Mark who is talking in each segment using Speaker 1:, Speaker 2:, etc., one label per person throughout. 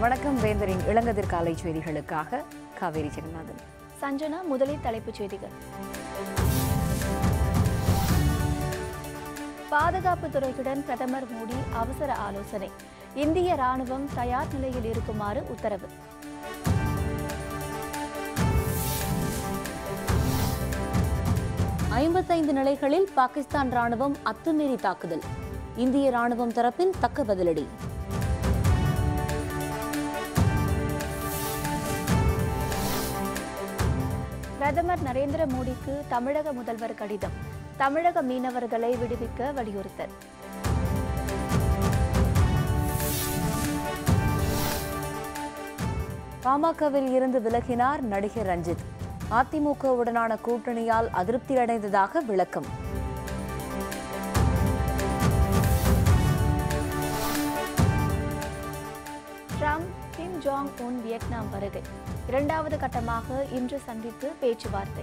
Speaker 1: வணக்கம். வேந்தரின் இளங்கதிர் காலை செய்திகளுக்காக காவேரி ஜெகநாதன்.
Speaker 2: சஞ்சனா, முதலில் தலைப்புச் செய்திகள். பாதுகாப்பு துறையுடன் பிரதமர் மோடி அவசர ஆலோசனை. இந்திய ராணுவம் தயார் நிலையில் இருக்குமாறு உத்தரவு.
Speaker 3: ஐம்பத்தைந்து நிலைகளில் பாகிஸ்தான் ராணுவம் அத்துமீறி தாக்குதல். இந்திய ராணுவம் தரப்பில் தக்க பதிலடி.
Speaker 2: பிரதமர் நரேந்திர மோடிக்கு தமிழக முதல்வர் கடிதம். தமிழக மீனவர்களை விடுவிக்க வலியுறுத்தல்.
Speaker 3: பாமகவில் இருந்து விலகினார் நடிகர் ரஞ்சித். அதிமுகவுடனான கூட்டணியால் அதிருப்தி அடைந்ததாக விளக்கம்.
Speaker 2: Trump Kim Jong Un Vietnam வருகை. இரண்டாவது கட்டமாக இன்று சந்தித்து பேச்சுவார்த்தை.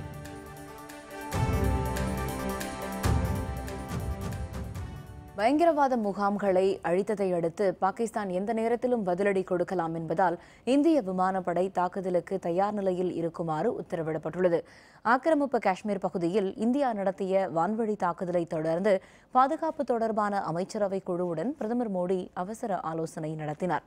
Speaker 3: பயங்கரவாத முகாம்களை அழித்ததை அடுத்து பாகிஸ்தான் எந்த நேரத்திலும் பதிலடி கொடுக்கலாம் என்பதால் இந்திய விமானப்படை தாக்குதலுக்கு தயார் நிலையில் இருக்குமாறு உத்தரவிடப்பட்டுள்ளது. ஆக்கிரமிப்பு காஷ்மீர் பகுதியில் இந்தியா நடத்திய வான்வழி தாக்குதலை தொடர்ந்து பாதுகாப்பு தொடர்பான அமைச்சரவை குழுவுடன் பிரதமர் மோடி அவசர ஆலோசனை நடத்தினார்.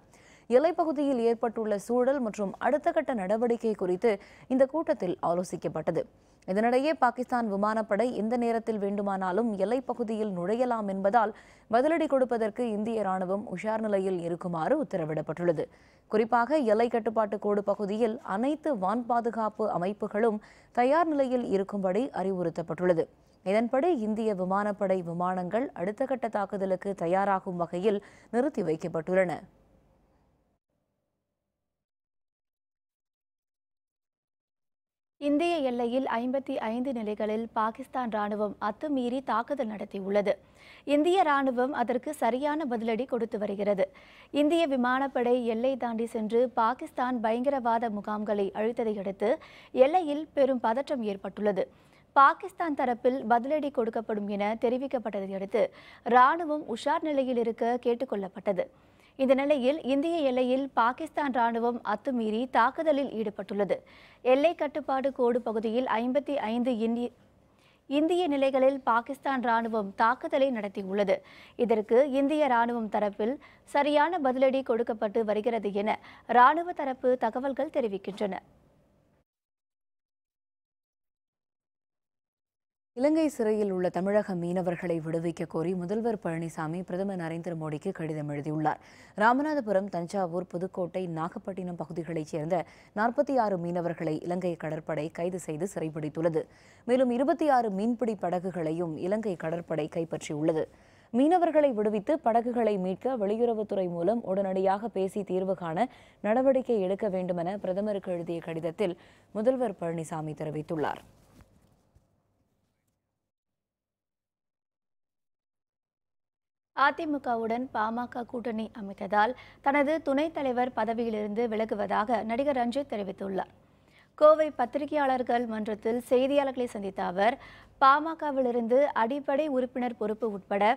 Speaker 3: எல்லைப்பகுதியில் ஏற்பட்டுள்ள சூழல் மற்றும் அடுத்த கட்ட நடவடிக்கை குறித்து இந்த கூட்டத்தில் ஆலோசிக்கப்பட்டது. இதனிடையே பாகிஸ்தான் விமானப்படை எந்த நேரத்தில் வேண்டுமானாலும் எல்லைப்பகுதியில் நுழையலாம் என்பதால் பதிலடி கொடுப்பதற்கு இந்திய ராணுவம் உஷார் நிலையில் இருக்குமாறு உத்தரவிடப்பட்டுள்ளது. குறிப்பாக எல்லை கட்டுப்பாட்டு கோடு பகுதியில் அனைத்து வான் பாதுகாப்பு அமைப்புகளும் தயார் நிலையில் இருக்கும்படி அறிவுறுத்தப்பட்டுள்ளது. இதன்படி இந்திய விமானப்படை விமானங்கள் அடுத்த கட்ட தாக்குதலுக்கு தயாராகும் வகையில் நிறுத்தி வைக்கப்பட்டுள்ளன.
Speaker 2: இந்திய எல்லையில் 55 நிலைகளில் பாகிஸ்தான் ராணுவம் அத்துமீறி தாக்குதல் நடத்தியுள்ளது. இந்திய ராணுவம் அதற்கு சரியான பதிலடி கொடுத்து வருகிறது. இந்திய விமானப்படை எல்லை தாண்டி சென்று பாகிஸ்தான் பயங்கரவாத முகாம்களை அழித்ததை அடுத்து எல்லையில் பெரும் பதற்றம் ஏற்பட்டுள்ளது. பாகிஸ்தான் தரப்பில் பதிலடி கொடுக்கப்படும் என தெரிவிக்கப்பட்டதை அடுத்து ராணுவம் உஷார் நிலையில் இருக்க கேட்டுக்கொள்ளப்பட்டது. இந்த நிலையில் இந்திய எல்லையில் பாகிஸ்தான் ராணுவம் அத்துமீறி தாக்குதலில் ஈடுபட்டுள்ளது. எல்லை கட்டுப்பாடு கோடு பகுதியில் 55 இந்திய நிலைகளில் பாகிஸ்தான் ராணுவம் தாக்குதலை நடத்தியுள்ளது. இதற்கு இந்திய ராணுவம் தரப்பில் சரியான பதிலடி கொடுக்கப்பட்டு வருகிறது என ராணுவ தரப்பு தகவல்கள் தெரிவிக்கின்றன.
Speaker 3: இலங்கை சிறையில் உள்ள தமிழக மீனவர்களை விடுவிக்க கோரி முதல்வர் பழனிசாமி பிரதமர் நரேந்திர மோடிக்கு கடிதம் எழுதியுள்ளார். ராமநாதபுரம், தஞ்சாவூர், புதுக்கோட்டை, நாகப்பட்டினம் பகுதிகளைச் சேர்ந்த 46 மீனவர்களை இலங்கை கடற்படை கைது செய்து சிறைப்பிடித்துள்ளது. மேலும் 26 மீன்பிடி படகுகளையும் இலங்கை கடற்படை கைப்பற்றியுள்ளது. மீனவர்களை விடுவித்து படகுகளை மீட்க வெளியுறவுத்துறை மூலம் உடனடியாக பேசி தீர்வு காண நடவடிக்கை எடுக்க வேண்டுமென பிரதமருக்கு எழுதிய கடிதத்தில் முதல்வர் பழனிசாமி தெரிவித்துள்ளார்.
Speaker 2: அதிமுகவுடன் பாமக கூட்டணி அமைத்ததால் தனது துணைத் தலைவர் பதவியிலிருந்து விலகுவதாக நடிகர் ரஞ்சித் தெரிவித்துள்ளார். கோவை பத்திரிகையாளர்கள் மன்றத்தில் செய்தியாளர்களை சந்தித்த அவர் பாமகவிலிருந்து அடிப்படை உறுப்பினர் பொறுப்பு உட்பட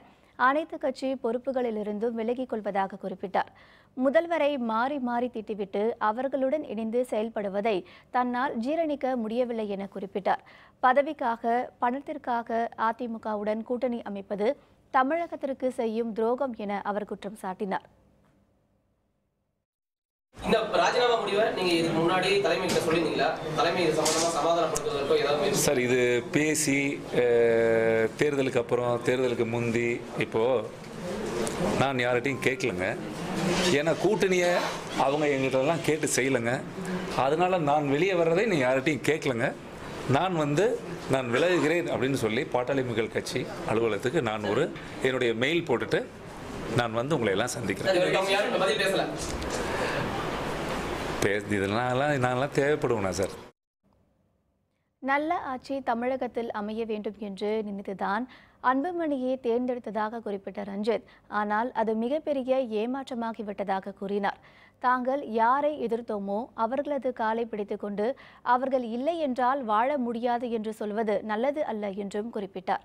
Speaker 2: அனைத்து கட்சி பொறுப்புகளிலிருந்தும் விலகிக் கொள்வதாக குறிப்பிட்டார். முதல்வரை மாறி மாறி திட்டிவிட்டு அவர்களுடன் இணைந்து செயல்படுவதை தன்னால் ஜீரணிக்க முடியவில்லை என குறிப்பிட்டார். பதவிக்காக, பணத்திற்காக அதிமுகவுடன் கூட்டணி அமைப்பது தமிழகத்திற்கு செய்யும் துரோகம் என அவர் குற்றம் சாட்டினார்.
Speaker 4: இந்த ராஜினாமா முடிவை நீங்க இதுக்கு முன்னாடி தலைமைக்கு சொல்லியிருந்தீங்களா? தலைமை இது சம்பந்தமா சமாதானப்படுத்துவதற்கோ ஏதாவது
Speaker 5: சார், இது பேசி தேர்தலுக்கு அப்புறம், தேர்தலுக்கு முந்தி இப்போ நான் யார்கிட்டையும் கேட்கலங்க. ஏன்னா கூட்டணியை அவங்க எங்கிட்டலாம் கேட்டு செய்யலைங்க. அதனால நான் வெளியே வர்றதை நீ யார்கிட்டையும் கேட்கலங்க. நான் விலகுகிறேன் அப்படின்னு சொல்லி பாட்டாளி மக்கள் கட்சி அலுவலகத்துக்கு நான் என்னுடைய மெயில் போட்டுட்டு நான் உங்களை எல்லாம் சந்திக்கிறேன். நாங்களாம் தேவைப்படுவோம்னா சார்?
Speaker 2: நல்ல ஆட்சி தமிழகத்தில் அமைய வேண்டும் என்று நினைத்துதான் அன்புமணியை தேர்ந்தெடுத்ததாக குறிப்பிட்ட ரஞ்சித், ஆனால் அது மிகப்பெரிய ஏமாற்றமாகிவிட்டதாக கூறினார். தாங்கள் யாரை எதிர்த்தோமோ அவர்களது காலை பிடித்துக்கொண்டு அவர்கள் இல்லை என்றால் வாழ முடியாது என்று சொல்வது நல்லது அல்ல என்றும் குறிப்பிட்டார்.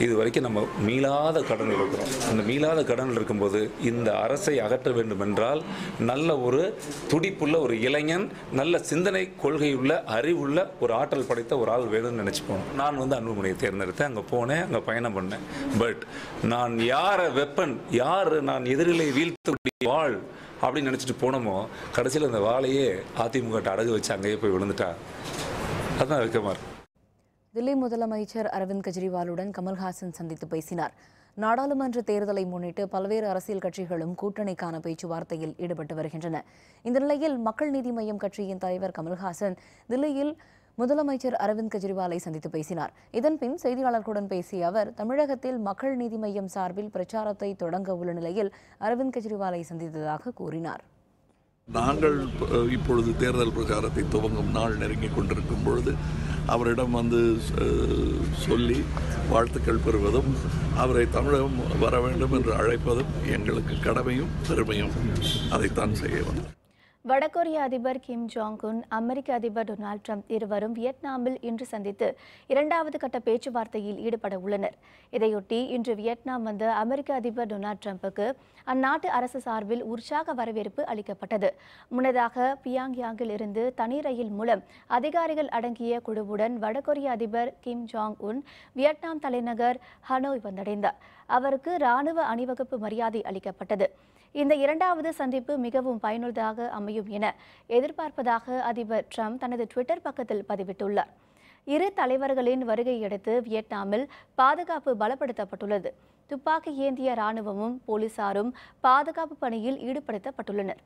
Speaker 5: இது வரைக்கும் நம்ம மீளாத கடனில் இருக்கிறோம். அந்த மீளாத கடனில் இருக்கும்போது இந்த அரசை அகற்ற வேண்டும் என்றால் நல்ல ஒரு துடிப்புள்ள ஒரு இளைஞன், நல்ல சிந்தனை கொள்கையுள்ள அறிவுள்ள ஒரு ஆற்றல் படைத்த ஒரு ஆள் வேணும்னு நினச்சி போனோம். நான் அன்புமணியை தேர்ந்தெடுத்தேன். அங்கே போனேன், அங்கே பயணம் பண்ணேன். பட் நான் யாரை வெப்பன், யார் நான் எதிரிலை வீழ்த்தக்கூடிய வாழ் அப்படின்னு நினச்சிட்டு போனோமோ, கடைசியில் அந்த வாழையே அதிமுக அடகு வச்சு அங்கேயே போய் விழுந்துட்டா. அதுதான் வெக்கமாக இருக்கு.
Speaker 3: தில்லி முதலமைச்சர் அரவிந்த் கெஜ்ரிவாலுடன் கமல்ஹாசன் சந்தித்து பேசினார். நாடாளுமன்ற தேர்தலை முன்னிட்டு பல்வேறு அரசியல் கட்சிகளும் கூட்டணிக்கான பேச்சுவார்த்தையில் ஈடுபட்டு வருகின்றன. இந்த நிலையில் மக்கள் நீதி மய்யம் கட்சியின் தலைவர் கமல்ஹாசன் தில்லியில் முதலமைச்சர் அரவிந்த் கெஜ்ரிவாலை சந்தித்து பேசினார். இதன்பின் செய்தியாளர்களுடன் பேசிய அவர், தமிழகத்தில் மக்கள் நீதி மய்யம் சார்பில் பிரச்சாரத்தை தொடங்க உள்ள நிலையில் அரவிந்த் கெஜ்ரிவாலை சந்தித்ததாக கூறினார்.
Speaker 6: நாங்கள் இப்பொழுது தேர்தல் பிரச்சாரத்தை துவங்கும் நாள் நெருங்கிக் கொண்டிருக்கும் பொழுது அவரிடம் சொல்லி வாழ்த்துக்கள் பெறுவதும் அவரை தமிழகம் வர வேண்டும் என்று அழைப்பதும் எங்களுக்கு கடமையும் பெருமையும். அதைத்தான் செய்ய வந்தோம்.
Speaker 2: வடகொரிய அதிபர் கிம் ஜாங் உன், அமெரிக்க அதிபர் டொனால்ட் ட்ரம்ப் இருவரும் வியட்நாமில் இன்று சந்தித்து 2வது கட்ட பேச்சுவார்த்தையில் ஈடுபட உள்ளனர். இதையொட்டி இன்று வியட்நாம் வந்த அமெரிக்க அதிபர் டொனால்ட் ட்ரம்புக்கு அந்நாட்டு அரசு சார்பில் உற்சாக வரவேற்பு அளிக்கப்பட்டது. முன்னதாக பியாங்யாங்கில் இருந்து தனி ரயில் மூலம் அதிகாரிகள் அடங்கிய குழுவுடன் வடகொரிய அதிபர் கிம் ஜாங் உன் வியட்நாம் தலைநகர் ஹனோய் வந்தடைந்தார். அவருக்கு இராணுவ அணிவகுப்பு மரியாதை அளிக்கப்பட்டது. இந்த 2வது சந்திப்பு மிகவும் பயனுள்ளதாக அமையும் என எதிர்பார்ப்பதாக அதிபர் ட்ரம்ப் தனது ட்விட்டர் பக்கத்தில் பதிவிட்டுள்ளார். இரு தலைவர்களின் வருகையடுத்து வியட்நாமில் பாதுகாப்பு பலப்படுத்தப்பட்டுள்ளது. துப்பாக்கி ஏந்திய இராணுவமும் போலீசாரும் பாதுகாப்பு பணியில் ஈடுபடுத்தப்பட்டுள்ளனர்.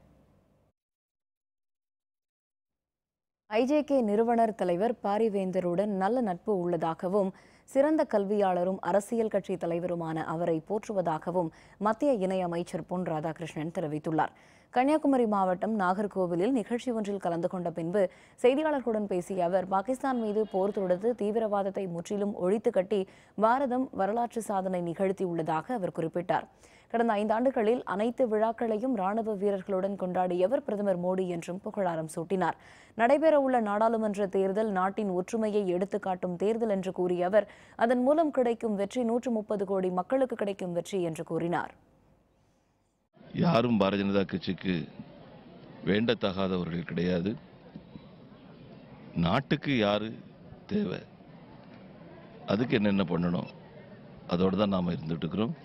Speaker 3: IJK நிறுவனர் தலைவர் பாரிவேந்தருடன் நல்ல நட்பு உள்ளதாகவும் சிறந்த கல்வியாளரும் அரசியல் கட்சி தலைவருமான அவரை போற்றுவதாகவும் மத்திய இணையமைச்சர் பொன் ராதாகிருஷ்ணன் தெரிவித்துள்ளார். கன்னியாகுமரி மாவட்டம் நாகர்கோவிலில் நிகழ்ச்சி ஒன்றில் கலந்து கொண்ட பின்பு செய்தியாளர்களுடன் பேசிய அவர், பாகிஸ்தான் மீது போர் தொடுத்து தீவிரவாதத்தை முற்றிலும் ஒழித்து கட்டி பாரதம் வரலாற்று சாதனை நிகழ்த்தியுள்ளதாக அவர் குறிப்பிட்டார். கடந்த 5 ஆண்டுகளில் அனைத்து விழாக்களையும் ராணுவ வீரர்களுடன் கொண்டாடியவர் பிரதமர் மோடி என்றும் புகழாரம் சூட்டினார். நடைபெறவுள்ள நாடாளுமன்ற தேர்தல் நாட்டின் ஒற்றுமையை எடுத்துக்காட்டும் தேர்தல் என்று கூறிய அவர், அதன் மூலம் கிடைக்கும் வெற்றி 130 கோடி மக்களுக்கு கிடைக்கும் வெற்றி என்று கூறினார்.
Speaker 7: யாரும் பாரதிய ஜனதா கட்சிக்கு வேண்டத்தகாதவர்கள் கிடையாது. நாட்டுக்கு யாரு தேவை, அதுக்கு என்னென்ன பண்ணணும், அதோடு தான் நாம் இருந்துட்டு இருக்கிறோம்.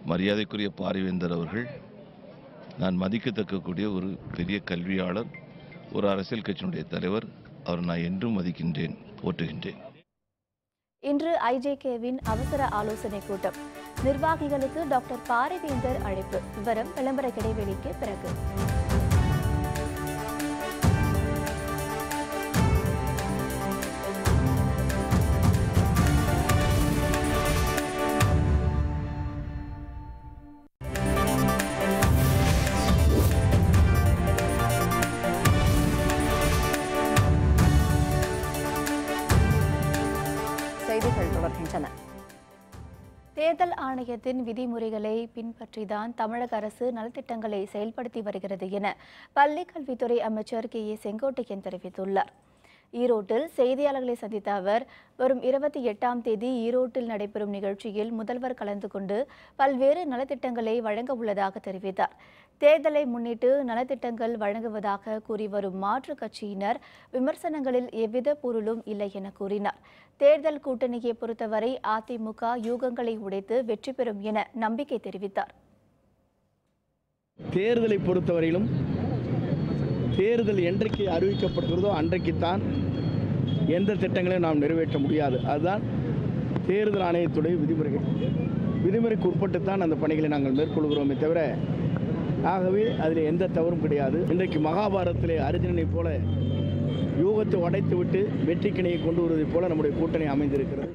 Speaker 7: மரியாதைக்குரிய பாரிவேந்தர் அவர்கள் நான் மதிக்கத்தக்கக்கூடிய ஒரு பெரிய கல்வியாளர், ஒரு அரசியல் கட்சியினுடைய தலைவர். அவர் நான் என்றும் மதிக்கின்றேன், போற்றுகின்றேன்.
Speaker 2: இன்று IJKவின் அவசர ஆலோசனை கூட்டம். நிர்வாகிகளுக்கு டாக்டர் பாரிவேந்தர் அழைப்பு. விவரம் விளம்பர இடைவெளிக்கு பிறகு. தேர்தல் ஆணையத்தின் விதிமுறைகளை பின்பற்றிதான் தமிழக அரசு நலத்திட்டங்களை செயல்படுத்தி வருகிறது என பள்ளிக் கல்வித்துறை அமைச்சர் KA செங்கோட்டையன் தெரிவித்துள்ளார். ஈரோட்டில் செய்தியாளர்களை சந்தித்த அவர், வரும் 28ஆம் தேதி ஈரோட்டில் நடைபெறும் நிகழ்ச்சியில் முதல்வர் கலந்து கொண்டு பல்வேறு நலத்திட்டங்களை வழங்க உள்ளதாக தெரிவித்தார். தேர்தலை முன்னிட்டு நலத்திட்டங்கள் வழங்குவதாக கூறி வரும் மாற்றுக் கட்சியினர் விமர்சனங்களில் எவ்வித பொருளும் இல்லை என கூறினார். தேர்தல் கூட்டணியை பொறுத்தவரை அதிமுக யூகங்களை உடைத்து வெற்றி பெறும் என நம்பிக்கை தெரிவித்தார்.
Speaker 8: தேர்தலை பொறுத்தவரையிலும் தேர்தல் என்றைக்கு அறிவிக்கப்படுகிறதோ அன்றைக்குத்தான் எந்த திட்டங்களையும் நாம் நிறைவேற்ற முடியாது. அதுதான் தேர்தல் ஆணையத்துடைய விதிமுறைகள். விதிமுறைக்கு உட்பட்டுத்தான் அந்த பணிகளை நாங்கள் மேற்கொள்கிறோமே தவிர, ஆகவே அதில் எந்த தவறும் கிடையாது. இன்றைக்கு மகாபாரதத்திலே அர்ஜுனனை போல யூகத்தை உடைத்துவிட்டு வெற்றிக்கிணையை கொண்டு வருவதைப் போல நம்முடைய கூட்டணி அமைந்திருக்கிறது.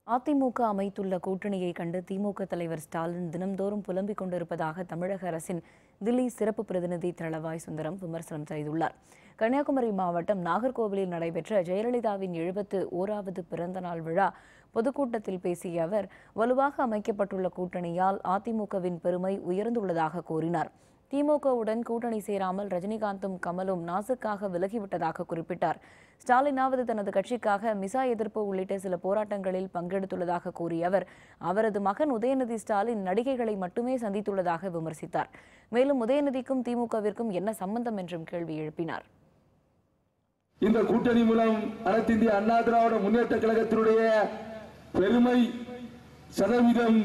Speaker 3: அதிமுக அமைத்துள்ள கூட்டணியை கண்டு திமுக தலைவர் ஸ்டாலின் தினம்தோறும் புலம்பிக் கொண்டிருப்பதாக தமிழக அரசின் தில்லி சிறப்பு பிரதிநிதி தளவாய் சுந்தரம் விமர்சனம் செய்துள்ளார். கன்னியாகுமரி மாவட்டம் நாகர்கோவிலில் நடைபெற்ற ஜெயலலிதாவின் 71வது பிறந்தநாள் விழா பொதுக்கூட்டத்தில் பேசிய அவர், வலுவாக அமைக்கப்பட்டுள்ள கூட்டணியால் அதிமுகவின் பெருமை உயர்ந்துள்ளதாக கூறினார். திமுகவுடன் கூட்டணி சேராமல் ரஜினிகாந்தும் கமலும் நாசுக்காக விலகிவிட்டதாக குறிப்பிட்டார். ஸ்டாலினாவது தனது கட்சிக்காக மிசா எதிர்ப்பு உள்ளிட்ட சில போராட்டங்களில் பங்கெடுத்துள்ளதாக கூறிய அவர், அவரது மகன் உதயநிதி ஸ்டாலின் நடிகைகளை மட்டுமே சந்தித்துள்ளதாக விமர்சித்தார். மேலும் உதயநிதிக்கும் திமுகவிற்கும் என்ன சம்பந்தம் என்றும் கேள்வி எழுப்பினார்.
Speaker 9: இந்த கூட்டணி மூலம் அனைத்து இந்திய அண்ணா திராவிட முன்னேற்ற கழகத்தினுடைய பெருமை சதவீதம்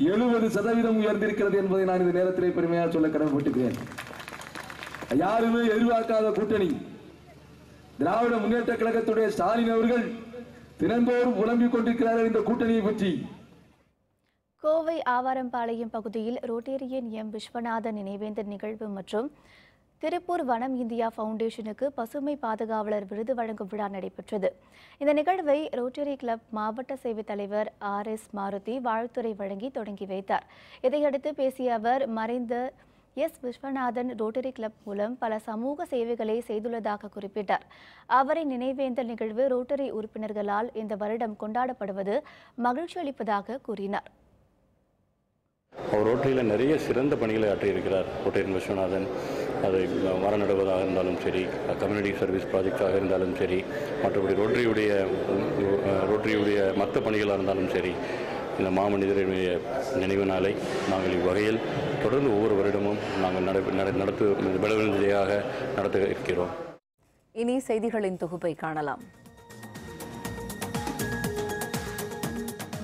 Speaker 9: 70% உயர்ந்திருக்கிறது என்பதை நான் இந்த நேரத்திலே பெருமையாக சொல்ல கடமைப்பட்டிருக்கிறேன். யாருமே எதிர்பார்க்காத கூட்டணி. திராவிட முன்னேற்ற கழகத்துடைய ஸ்டாலின் அவர்கள் தினந்தோறும் புலம்பிக் கொண்டிருக்கிறார்கள் இந்த கூட்டணியை பற்றி.
Speaker 2: கோவை ஆவாரம்பாளையம் பகுதியில் ரோட்டேரியன் எம் விஸ்வநாதன் நினைவேந்தல் நிகழ்வு மற்றும் திருப்பூர் வனம் இந்தியா ஃபவுண்டேஷனுக்கு பசுமை பாதுகாவலர் விருது வழங்கும் விழா நடைபெற்றது. இந்த நிகழ்வை ரோட்டரி கிளப் மாவட்ட சேவை தலைவர் RS மாருதி வாழ்த்துரை வழங்கி தொடங்கி வைத்தார். இதையடுத்து பேசிய அவர், மறைந்த எஸ் விஸ்வநாதன் ரோட்டரி கிளப் மூலம் பல சமூக சேவைகளை செய்துள்ளதாக குறிப்பிட்டார். அவரை நினைவேந்தல் நிகழ்வு ரோட்டரி உறுப்பினர்களால் இந்த வருடம் கொண்டாடப்படுவது மகிழ்ச்சி அளிப்பதாக கூறினார்.
Speaker 10: அவர் ரோட்டரியில் நிறைய சிறந்த பணிகளை ஆற்றியிருக்கிறார். ரோட்டரியன் விஸ்வநாதன், அது மரம் நடுவதாக இருந்தாலும் சரி, கம்யூனிட்டி சர்வீஸ் ப்ராஜெக்டாக இருந்தாலும் சரி, மற்றபடி ரோட்டரியுடைய மற்ற பணிகளாக இருந்தாலும் சரி, இந்த மாமனிதருடைய நினைவு நாளை நாங்கள் இவ்வகையில் தொடர்ந்து ஒவ்வொரு வருடமும் நாங்கள் நடத்துவதாக நடத்த இருக்கிறோம்.
Speaker 3: இனி செய்திகளின் தொகுப்பை காணலாம்.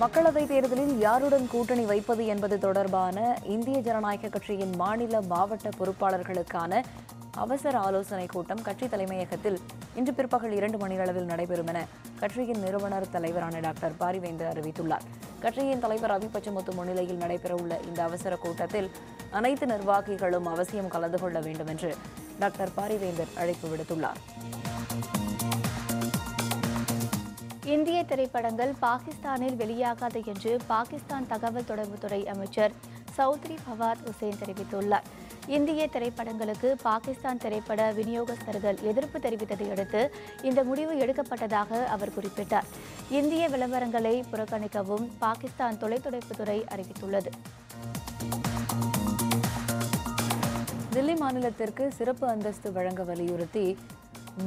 Speaker 3: மக்களவைத் தேர்தலில் யாருடன் கூட்டணி வைப்பது என்பது தொடர்பான இந்திய ஜனநாயக கட்சியின் மாநில மாவட்ட பொறுப்பாளர்களுக்கான அவசர ஆலோசனைக் கூட்டம் கட்சி தலைமையகத்தில் இன்று பிற்பகல் 2 மணியளவில் நடைபெறும் என கட்சியின் நிறுவனர் தலைவரான டாக்டர் பாரிவேந்தர் அறிவித்துள்ளார். கட்சியின் தலைவர் அபி பச்சமுத்து முன்னிலையில் நடைபெறவுள்ள இந்த அவசர கூட்டத்தில் அனைத்து நிர்வாகிகளும் அவசியம் கலந்து கொள்ள வேண்டும் என்று டாக்டர் பாரிவேந்தர் அழைப்பு விடுத்துள்ளார்.
Speaker 2: இந்திய திரைப்படங்கள் பாகிஸ்தானில் வெளியாகாது என்று பாகிஸ்தான் தகவல் தொடர்புத்துறை அமைச்சர் சௌத்ரி ஃபவாத் ஹுசேன் தெரிவித்துள்ளார். இந்திய திரைப்படங்களுக்கு பாகிஸ்தான் திரைப்பட விநியோகஸ்தர்கள் எதிர்ப்பு தெரிவித்ததை அடுத்து இந்த முடிவு எடுக்கப்பட்டதாக அவர் குறிப்பிட்டார். இந்திய விளம்பரங்களை புறக்கணிக்கவும் பாகிஸ்தான் தொலைத்தொடர்புத்துறை அறிவித்துள்ளது.
Speaker 3: தில்லி மாநிலத்திற்கு சிறப்பு அந்தஸ்து வழங்க வலியுறுத்தி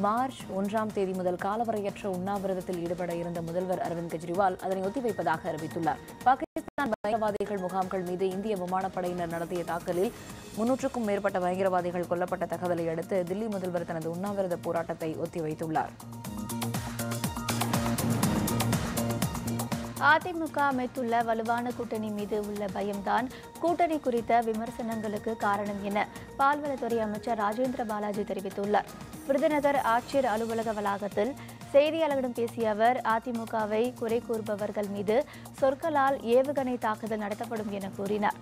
Speaker 3: மார்ச் 1ஆம் தேதி முதல் காலவரையற்ற உண்ணாவிரதத்தில் ஈடுபட இருந்த முதல்வர் அரவிந்த் கெஜ்ரிவால் அதனை ஒத்திவைப்பதாக அறிவித்துள்ளார். பாகிஸ்தான் பயங்கரவாதிகள் முகாம்கள் மீது இந்திய விமானப்படையினர் நடத்திய தாக்குதலில் 300க்கும் மேற்பட்ட பயங்கரவாதிகள் கொல்லப்பட்ட தகவலை அடுத்து தில்லி முதல்வர் தனது உண்ணாவிரத போராட்டத்தை ஒத்திவைத்துள்ளார்.
Speaker 2: அதிமுக அமைத்துள்ள வலுவான கூட்டணி மீது உள்ள பயம்தான் கூட்டணி குறித்த விமர்சனங்களுக்கு காரணம் என பால்வளத்துறை அமைச்சர் ராஜேந்திர பாலாஜி தெரிவித்துள்ளார். விருதுநகர் ஆட்சியர் அலுவலக வளாகத்தில் செய்தியாளர்களிடம் பேசிய அவர், அதிமுகவை குறை கூறுபவர்கள் மீது சொற்களால் ஏவுகணை தாக்குதல் நடத்தப்படும் என கூறினார்.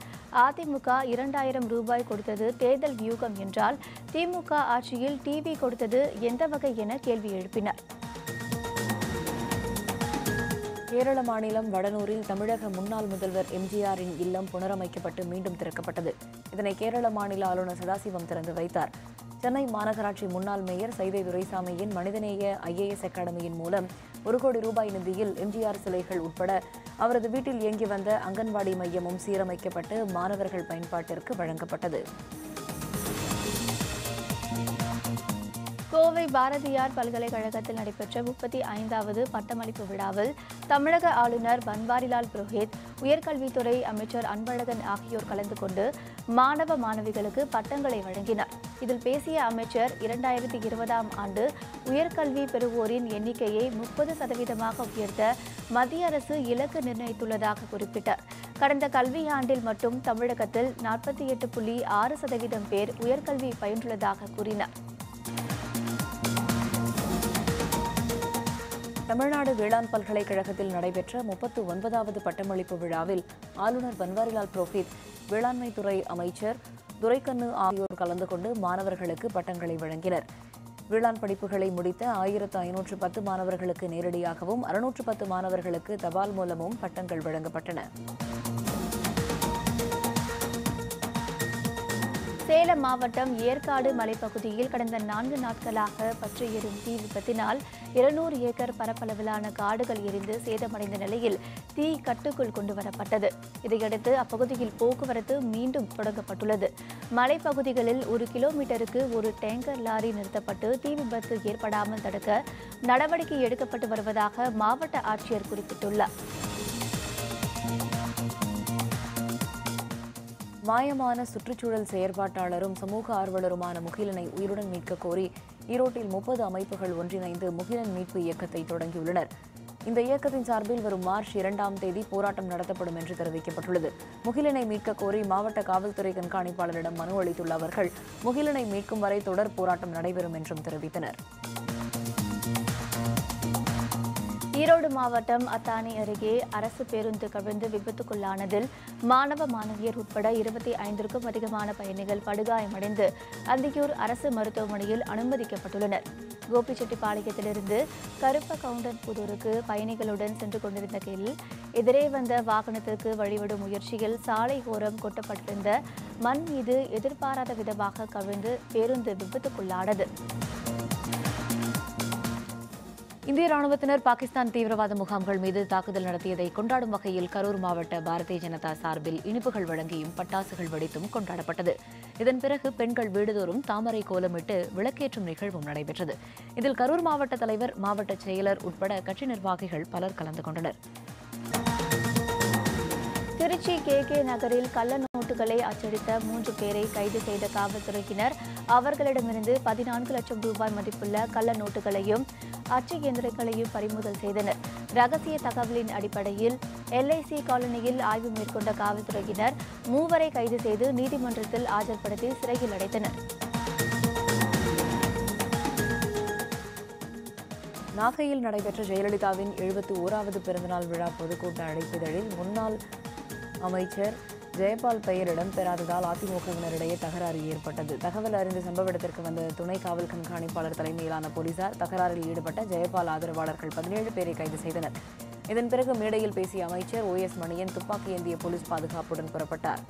Speaker 2: அதிமுக 2000 ரூபாய் கொடுத்தது தேர்தல் வியூகம் என்றால் திமுக ஆட்சியில் டிவி கொடுத்தது எந்த வகை என கேள்வி எழுப்பினார்.
Speaker 3: கேரள மாநிலம் வடனூரில் தமிழக முன்னாள் முதல்வர் எம்ஜிஆரின் இல்லம் புனரமைக்கப்பட்டு மீண்டும் திறக்கப்பட்டது. இதனை கேரள மாநில ஆளுநர் சதாசிவம் திறந்து வைத்தார். சென்னை மாநகராட்சி முன்னாள் மேயர் சைதை துரைசாமியின் மனிதநேய IAS அகாடமியின் மூலம் 1 கோடி ரூபாய் நிதியில் எம்ஜிஆர் சிலைகள் உட்பட அவரது வீட்டில் இயங்கி வந்த அங்கன்வாடி மையமும் சீரமைக்கப்பட்டு மாணவர்கள் பயன்பாட்டிற்கு வழங்கப்பட்டது.
Speaker 2: கோவை பாரதியார் பல்கலைக்கழகத்தில் நடைபெற்ற 35வது பட்டமளிப்பு விழாவில் தமிழக ஆளுநர் பன்வாரிலால் புரோஹித், உயர்கல்வித்துறை அமைச்சர் அன்பழகன் ஆகியோர் கலந்து கொண்டு மாணவ மாணவிகளுக்கு பட்டங்களை வழங்கினார். இதில் பேசிய அமைச்சர், 2020ஆம் ஆண்டு உயர்கல்வி பெறுவோரின் எண்ணிக்கையை 30% உயர்த்த மத்திய அரசு இலக்கு நிர்ணயித்துள்ளதாக குறிப்பிட்டார். கடந்த கல்வியாண்டில் மட்டும் தமிழகத்தில் 48.6% பேர் உயர்கல்வி பயின்றுள்ளதாக கூறினார்.
Speaker 3: தமிழ்நாடு வேளாண் பல்கலைக்கழகத்தில் நடைபெற்ற 39வது பட்டமளிப்பு விழாவில் ஆளுநர் பன்வாரிலால் புரோஹித், வேளாண்மைத்துறை அமைச்சர் துரைக்கண்ணு ஆகியோர் கலந்து கொண்டு மாணவர்களுக்கு பட்டங்களை வழங்கினர். வேளாண் படிப்புகளை முடித்த 1510 மாணவர்களுக்கு நேரடியாகவும் 610 மாணவர்களுக்கு தபால் மூலமும் பட்டங்கள் வழங்கப்பட்டன.
Speaker 2: சேலம் மாவட்டம் ஏற்காடு மலைப்பகுதியில் கடந்த 4 நாட்களாக பற்றி எரியும் தீ விபத்தினால் 200 ஏக்கர் பரப்பளவிலான காடுகள் எரிந்து சேதமடைந்த நிலையில் தீ கட்டுக்குள் கொண்டு வரப்பட்டது. இதையடுத்து அப்பகுதியில் போக்குவரத்து மீண்டும் தொடங்கப்பட்டுள்ளது. மலைப்பகுதிகளில் 1 கிலோமீட்டருக்கு ஒரு டேங்கர் லாரி நிறுத்தப்பட்டு தீ விபத்து ஏற்படாமல் தடுக்க நடவடிக்கை எடுக்கப்பட்டு வருவதாக மாவட்ட ஆட்சியர் குறிப்பிட்டுள்ளார்.
Speaker 3: மாயமான சுற்றுச்சூழல் செயற்பாட்டாளரும் சமூக ஆர்வலருமான முகிலனை உயிருடன் மீட்க கோரி ஈரோட்டில் 30 அமைப்புகள் ஒன்றிணைந்து முகிலன் மீட்பு இயக்கத்தை தொடங்கியுள்ளனர். இந்த இயக்கத்தின் சார்பில் வரும் மார்ச் 2ஆம் தேதி போராட்டம் நடத்தப்படும் என்று தெரிவிக்கப்பட்டுள்ளது. முகிலனை மீட்க கோரி மாவட்ட காவல்துறை கண்காணிப்பாளரிடம் மனு அளித்துள்ள அவர்கள் முகிலனை மீட்கும் வரை தொடர் போராட்டம் நடைபெறும் என்றும் தெரிவித்தனர்.
Speaker 2: ஈரோடு மாவட்டம் அத்தானி அருகே அரசு பேருந்து கவிழ்ந்து விபத்துக்குள்ளானதில் மாணவ மாணவியர் உட்பட 25க்கும் அதிகமான பயணிகள் படுகாயமடைந்து அந்தியூர் அரசு மருத்துவமனையில் அனுமதிக்கப்பட்டுள்ளனர். கோபிச்செட்டிப்பாளையத்திலிருந்து கருப்பகவுண்டன்புதூருக்கு பயணிகளுடன் சென்று கொண்டிருந்த எதிரே வந்த வாகனத்திற்கு வழிவிடும் முயற்சியில் சாலை ஓரம் கொட்டப்பட்டிருந்த மண் மீது எதிர்பாராத விதமாக கவிழ்ந்து பேருந்து விபத்துக்குள்ளானது.
Speaker 3: இந்திய ராணுவத்தினர் பாகிஸ்தான் தீவிரவாத முகாம்கள் மீது தாக்குதல் நடத்தியதை கொண்டாடும் வகையில் கரூர் மாவட்ட பாரதிய ஜனதா சார்பில் இனிப்புகள் வழங்கியும் பட்டாசுகள் வெடித்தும் கொண்டாடப்பட்டது. இதன் பிறகு பெண்கள் வீடுதோறும் தாமரை கோலமிட்டு விளக்கேற்றும் நிகழ்வும் நடைபெற்றது. இதில் கரூர் மாவட்ட தலைவர், மாவட்ட செயலர் உட்பட கட்சி நிர்வாகிகள் பலர் கலந்து கொண்டனர்.
Speaker 2: திருச்சி KK நகரில் கள்ள நோட்டுகளை அச்சடித்த 3 பேரை கைது செய்த காவல்துறையினர் அவர்களிடமிருந்து 14 லட்சம் ரூபாய் மதிப்புள்ள கள்ள நோட்டுகளையும் அச்சு இயந்திரங்களையும் பறிமுதல் செய்தனர். ரகசிய தகவலின் அடிப்படையில் LIC காலனியில் ஆய்வு மேற்கொண்ட காவல்துறையினர் 3 கைது செய்து நீதிமன்றத்தில் ஆஜர்படுத்தி சிறையில் அடைத்தனர்.
Speaker 3: நாகையில் நடைபெற்ற ஜெயலலிதாவின் 71வது பிறந்தநாள் விழா பொதுக்கூட்ட அழைப்பிதழில் முன்னாள் அமைச்சர் ஜெயபால் பெயர் இடம்பெறாததால் அதிமுகவினரிடையே தகராறு ஏற்பட்டது. தகவல் அறிந்து சம்பவ இடத்திற்கு வந்த துணை காவல் கண்காணிப்பாளர் தலைமையிலான போலீசார் தகராறில் ஈடுபட்ட ஜெயபால் ஆதரவாளர்கள் 17 பேரை கைது செய்தனர். இதன் பிறகு மேடையில் பேசிய அமைச்சர் OS மணியன் துப்பாக்கி ஏந்திய போலீஸ் பாதுகாப்புடன் புறப்பட்டார்.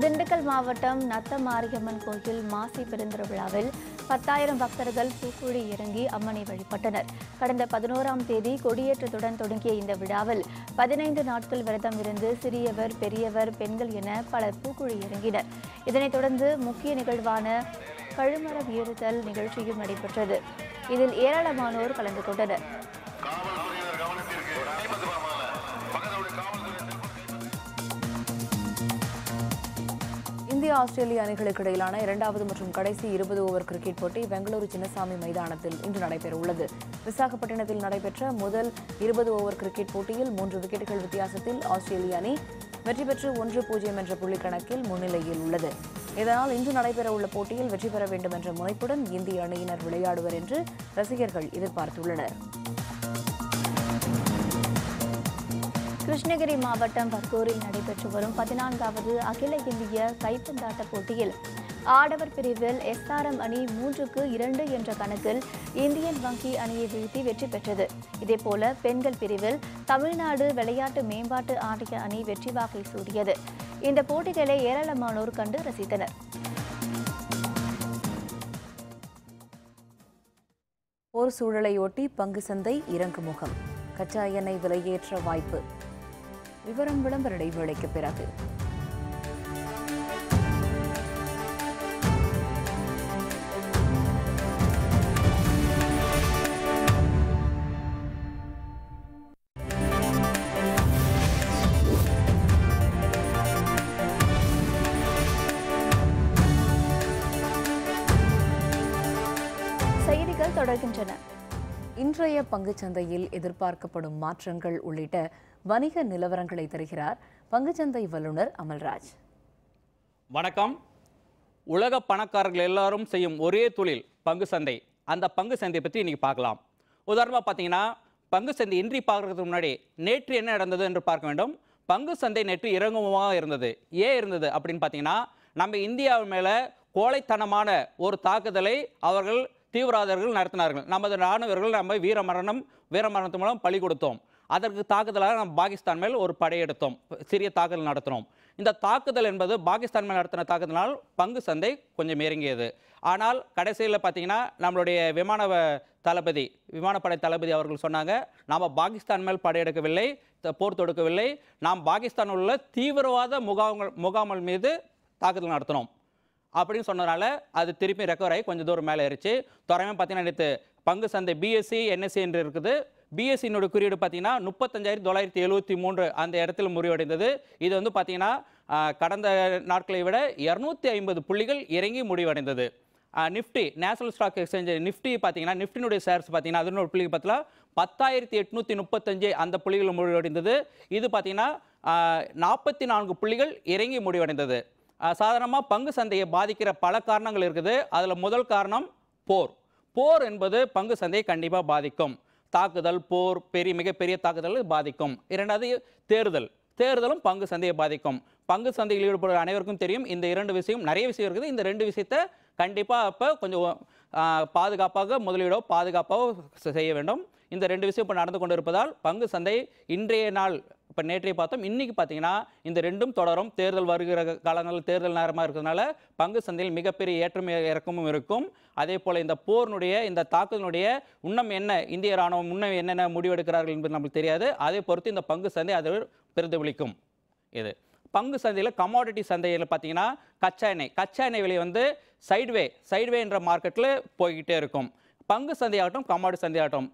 Speaker 2: திண்டுக்கல் மாவட்டம் நத்த மாரியம்மன் கோயில் மாசி பெருந்திருவிழாவில் 10,000 பக்தர்கள் பூக்குழி இறங்கி அம்மனை வழிபட்டனர். கடந்த 11ஆம் தேதி கொடியேற்றத்துடன் தொடங்கிய இந்த விழாவில் 15 நாட்கள் விரதம் இருந்து சிறியவர், பெரியவர், பெண்கள் என பலர் பூக்குழி இறங்கினர். இதனைத் தொடர்ந்து முக்கிய நிகழ்வான கழுமரம் ஏறுதல் நிகழ்ச்சியும் நடைபெற்றது. இதில் ஏராளமானோர் கலந்து கொண்டனர்.
Speaker 3: இந்தியா ஆஸ்திரேலிய அணிகளுக்கு இடையிலான 2வது மற்றும் கடைசி 20 ஓவர் கிரிக்கெட் போட்டி பெங்களூரு சின்னசாமி மைதானத்தில் இன்று நடைபெறவுள்ளது. விசாகப்பட்டினத்தில் நடைபெற்ற முதல் 20 ஓவர் கிரிக்கெட் போட்டியில் 3 விக்கெட்டுகள் வித்தியாசத்தில் ஆஸ்திரேலிய அணி வெற்றி பெற்று 1-0 என்ற புள்ளிக்கணக்கில் முன்னிலையில் உள்ளது. இதனால் இன்று நடைபெறவுள்ள போட்டியில் வெற்றி பெற வேண்டும் என்ற முனைப்புடன் இந்திய அணியினர் விளையாடுவர் என்று ரசிகர்கள் எதிர்பார்த்துள்ளனர்.
Speaker 2: கிருஷ்ணகிரி மாவட்டம் பர்கூரில் நடைபெற்று வரும் 14வது அகில இந்திய கைப்பந்தாட்ட போட்டியில் ஆடவர் பிரிவில் SRM அணி 3-2 என்ற கணக்கில் இந்தியன் வங்கி அணியை வீழ்த்தி வெற்றி பெற்றது. இதேபோல பெண்கள் பிரிவில் தமிழ்நாடு விளையாட்டு மேம்பாட்டு ஆணைய அணி வெற்றி வாகை சூடியது. இந்த போட்டிகளை ஏராளமானோர் கண்டு ரசித்தனர்.
Speaker 3: போர் சூழலையொட்டி பங்கு சந்தை இறங்குமுகம், கச்சா எண்ணெய் விலையேற்ற வாய்ப்பு. விவரம் விளம்பர இடைவேளைக்கு பிறகு.
Speaker 2: செய்திகள் தொடர்கின்றன.
Speaker 3: இன்றைய பங்குச்சந்தையில் எதிர்பார்க்கப்படும் மாற்றங்கள் உள்ளிட்ட வணிக நிலவரங்களை தருகிறார் பங்குச்சந்தை வல்லுநர் அமல்ராஜ்.
Speaker 11: வணக்கம். உலக பணக்காரர்கள் எல்லாரும் செய்யும் ஒரே தொழில் பங்கு சந்தை. அந்த பங்கு சந்தை பற்றி இன்னைக்கு பார்க்கலாம். உதாரணமாக பார்த்தீங்கன்னா பங்கு சந்தை இன்றி பார்க்கறதுக்கு முன்னாடி நேற்று என்ன நடந்தது என்று பார்க்க வேண்டும். பங்கு சந்தை நேற்று இறங்குமுகமாக இருந்தது. ஏன் இருந்தது அப்படின்னு பார்த்தீங்கன்னா, நம்ம இந்தியாவு மேலே கோழைத்தனமான ஒரு தாக்குதலை அவர்கள் தீவிரவாதிகள் நடத்தினார்கள். நமது இராணுவர்கள் நம்ம வீரமரணத்து மூலம் பலி கொடுத்தோம். அதற்கு தாக்குதலாக நம்ம பாகிஸ்தான் மேல் ஒரு படையெடுத்தோம், சிறிய தாக்குதல் நடத்தினோம். இந்த தாக்குதல் என்பது பாகிஸ்தான் மேல் நடத்தின தாக்குதலால் பங்கு சந்தை கொஞ்சம் இறங்கியது. ஆனால் கடைசியில் பார்த்தீங்கன்னா நம்மளுடைய விமானப்படை தளபதி அவர்கள் சொன்னாங்க, நாம் பாகிஸ்தான் மேல் படையெடுக்கவில்லை, போர் தொடுக்கவில்லை, நாம் பாகிஸ்தான் உள்ள தீவிரவாத முகாம்கள் மீது தாக்குதல் நடத்தினோம் அப்படின்னு சொன்னதுனால அது திருப்பி ரெக்கவர் ஆகி கொஞ்சம் தூரம் மேலே ஏறிச்சு. தோராயமாக பார்த்தீங்கன்னா நேற்று பங்கு சந்தை பிஎஸ்சி NSE என்று இருக்குது. பிஎஸ்சியினுடைய குறியீடு பார்த்தீங்கன்னா 35,973 அந்த இடத்துல முறிவடைந்தது. இது வந்து பார்த்தீங்கன்னா கடந்த நாட்களை விட 250 புள்ளிகள் இறங்கி முடிவடைந்தது. Nifty National Stock Exchange Nifty பார்த்தீங்கன்னா நிஃப்டினுடைய ஷேர்ஸ் பார்த்தீங்கன்னா அதனோட புள்ளி பார்த்தா 10,835 அந்த புள்ளிகள் முடிவடைந்தது. இது பார்த்தீங்கன்னா 44 புள்ளிகள் இறங்கி முடிவடைந்தது. சாதாரணமாக பங்கு சந்தையை பாதிக்கிற பல காரணங்கள் இருக்குது. அதில் முதல் காரணம் போர் என்பது பங்கு சந்தையை கண்டிப்பாக பாதிக்கும். தாக்குதல், போர், மிகப்பெரிய தாக்குதல் பாதிக்கும். இரண்டாவது தேர்தலும் பங்கு சந்தையை பாதிக்கும். பங்கு சந்தையில் ஈடுபடுற அனைவருக்கும் தெரியும் இந்த இரண்டு விஷயம், நிறைய விஷயம் இருக்குது. இந்த ரெண்டு விஷயத்தை கண்டிப்பாக இப்போ கொஞ்சம் பாதுகாப்பாக முதலீடோ பாதுகாப்பாக செய்ய வேண்டும். இந்த ரெண்டு விஷயம் இப்போ நடந்து கொண்டு இருப்பதால் பங்கு சந்தை இன்றைய நாள் இப்போ நேற்றைய பார்த்தோம், இன்றைக்கி பார்த்தீங்கன்னா இந்த ரெண்டும் தொடரும். தேர்தல் வருகிற காலங்களில் தேர்தல் நேரமாக இருக்கிறதுனால பங்கு சந்தையில் மிகப்பெரிய ஏற்றம் இறக்கமும் இருக்கும். அதே போல் இந்த போரினுடைய இந்த தாக்குதலுடைய இன்னும் என்ன இந்திய ராணுவம் இன்னும் என்னென்ன முடிவெடுக்கிறார்கள் என்பது நமக்கு தெரியாது. அதை பொறுத்து இந்த பங்கு சந்தை அது பிரதிபலிக்கும். இது பங்கு சந்தையில் கமாடிட்டி சந்தையில் பார்த்தீங்கன்னா கச்சா எண்ணெய் விலை வந்து சைட்வே என்ற மார்க்கெட்டில் போய்கிட்டே இருக்கும். பங்கு சந்தையாகட்டும் கமாடிட்டி சந்தையாகட்டும்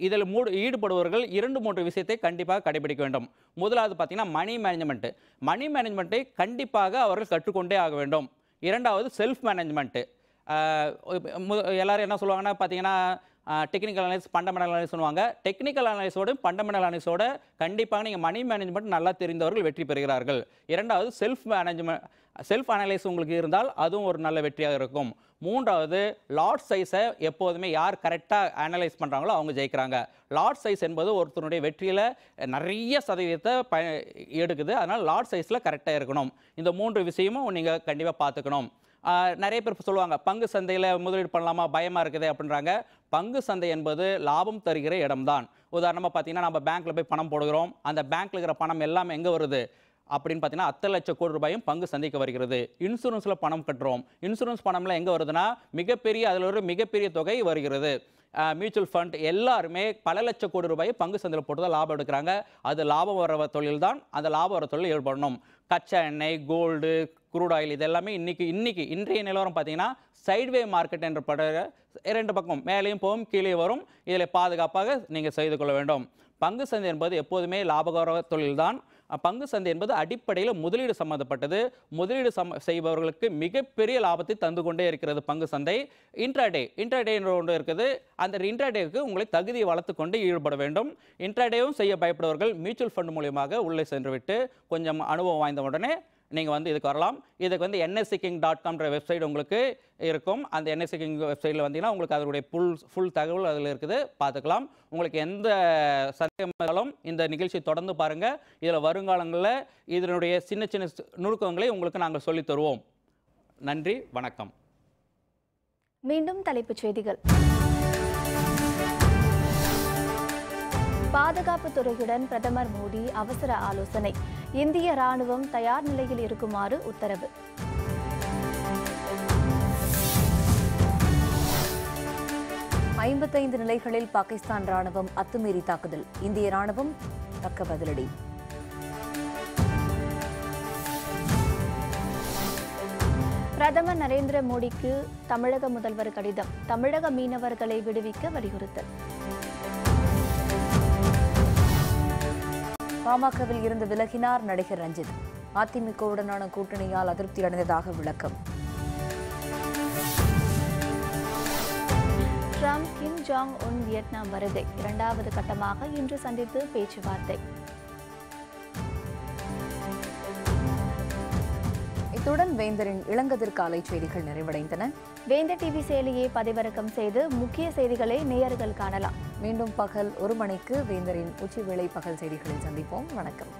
Speaker 11: இதில் ஈடுபடுபவர்கள் 2-3 விஷயத்தை கண்டிப்பாக கடைபிடிக்க வேண்டும். முதலாவது பார்த்தீங்கன்னா மணி மேனேஜ்மெண்ட்டை கண்டிப்பாக அவர்கள் கற்றுக்கொண்டே ஆக வேண்டும். இரண்டாவது செல்ஃப் மேனேஜ்மெண்ட்டு. எல்லாரும் என்ன சொல்லுவாங்கன்னா பார்த்தீங்கன்னா டெக்னிக்கல் அனலைஸ், ஃபண்டமெண்டல் அனலைஸ் சொல்லுவாங்க. டெக்னிக்கல் அனலைஸோடு ஃபண்டமெண்டல் அனலைஸோட கண்டிப்பாக நீங்கள் மணி மேனேஜ்மெண்ட் நல்லா தெரிந்தவர்கள் வெற்றி பெறுகிறார்கள். இரண்டாவது செல்ஃப் அனலைஸ் உங்களுக்கு இருந்தால் அதுவும் ஒரு நல்ல வெற்றியாக இருக்கும். மூன்றாவது லாட் சைஸை எப்போதுமே யார் கரெக்டாக அனலைஸ் பண்ணுறாங்களோ அவங்க ஜெயிக்கிறாங்க. லாட் சைஸ் என்பது ஒருத்தருடைய வெற்றியில் நிறைய சதவீதத்தை எடுக்குது. அதனால் லாட் சைஸில் கரெக்டாக இருக்கணும். இந்த 3 விஷயமும் நீங்கள் கண்டிப்பாக பார்த்துக்கணும். நிறைய பேர் சொல்லுவாங்க பங்கு சந்தையில் முதலீடு பண்ணலாமா, பயமாக இருக்குது அப்படின்றாங்க. பங்கு சந்தை என்பது லாபம் தருகிற இடம்தான். உதாரணமாக பார்த்தீங்கன்னா நம்ம பேங்க்கில் போய் பணம் போடுகிறோம். அந்த பேங்க்கில் இருக்கிற பணம் எல்லாமே எங்கே வருது அப்படின்னு பார்த்தீங்கன்னா 10 லட்சம் கோடி ரூபாயும் பங்கு சந்தைக்கு வருகிறது. இன்சூரன்ஸில் பணம் கட்டுறோம். இன்சூரன்ஸ் பணம்லாம் எங்கே வருதுன்னா அதில் ஒரு மிகப்பெரிய தொகை வருகிறது. மியூச்சுவல் ஃபண்ட் எல்லாருமே பல லட்சம் கோடி ரூபாயை பங்கு சந்தையில் போட்டு தான் லாபம் எடுக்கிறாங்க. அது லாபம் வர தொழில் தான். அந்த லாபம் வர தொழில் ஈடுபடணும். கச்சா எண்ணெய், கோல்டு, குரூட் ஆயில் இது எல்லாமே இன்றைய நிலவரம் பார்த்தீங்கன்னா சைட்வே மார்க்கெட் என்ற படுற 2 பக்கம் மேலேயும் போகும் கீழே வரும். இதில் பாதுகாப்பாக நீங்கள் செய்து கொள்ள வேண்டும். பங்கு சந்தை என்பது எப்போதுமே லாபகர தொழில்தான். பங்கு சந்தை என்பது அடிப்படையில் முதலீடு சம்பந்தப்பட்டது. முதலீடு செய்பவர்களுக்கு மிகப்பெரிய லாபத்தை தந்து கொண்டே இருக்கிறது பங்கு சந்தை. இன்ட்ராடே என்ற ஒன்று இருக்குது. அந்த இன்ட்ராடேக்கு உங்களை தகுதியை வளர்த்து கொண்டு ஈடுபட வேண்டும். இன்ட்ராடேவும் செய்ய பயப்படுவர்கள் மியூச்சுவல் ஃபண்ட் மூலியமாக உள்ளே சென்று விட்டு கொஞ்சம் அனுபவம் வாய்ந்த உடனே நீங்கள் இதுக்கு வரலாம். இதுக்கு nsking.com வெப்சைட் உங்களுக்கு இருக்கும். அந்த nsking வெப்சைட்டில் வந்தீங்கன்னா உங்களுக்கு அதனுடைய ஃபுல் தகவல் அதில் இருக்குது, பார்த்துக்கலாம். உங்களுக்கு எந்த சந்தேகம் இருந்தாலும் இந்த நிகழ்ச்சி தொடர்ந்து பாருங்கள். இதில் வருங்காலங்களில் இதனுடைய சின்ன சின்ன நுணுக்கங்களை உங்களுக்கு நாங்கள் சொல்லித் தருவோம். நன்றி, வணக்கம்.
Speaker 2: மீண்டும் தலைப்புச் செய்திகள். பாதுகாப்பு துறையுடன் பிரதமர் மோடி அவசர ஆலோசனை. இந்திய ராணுவம் தயார் நிலையில் இருக்குமாறு உத்தரவு.
Speaker 3: ஐம்பத்தைந்து நிலைகளில் பாகிஸ்தான் ராணுவம் அத்துமீறி தாக்குதல். இந்திய ராணுவம் தக்க பதிலடி.
Speaker 2: பிரதமர் நரேந்திர மோடிக்கு தமிழக முதல்வர் கடிதம். தமிழக மீனவர்களை விடுவிக்க வலியுறுத்தல்.
Speaker 3: பாமகவில் இருந்து விலகினார் நடிகர் ரஞ்சித். அதிமுகவுடனான கூட்டணியால் அதிருப்தி அடைந்ததாக விளக்கம்.
Speaker 2: Trump Kim Jong Un Vietnam வருகை. 2வது கட்டமாக இன்று சந்தித்து பேச்சுவார்த்தை.
Speaker 3: இத்துடன் வேந்தரின் இளங்கதிர் காலை செய்திகள் நிறைவடைந்தன.
Speaker 2: வேந்தர் டிவி செயலியை பதிவிறக்கம் செய்து முக்கிய செய்திகளை நேயர்கள் காணலாம்.
Speaker 3: மீண்டும் பகல் 1 மணிக்கு வேந்தரின் உச்சிவேளை பகல் செய்திகளில் சந்திப்போம். வணக்கம்.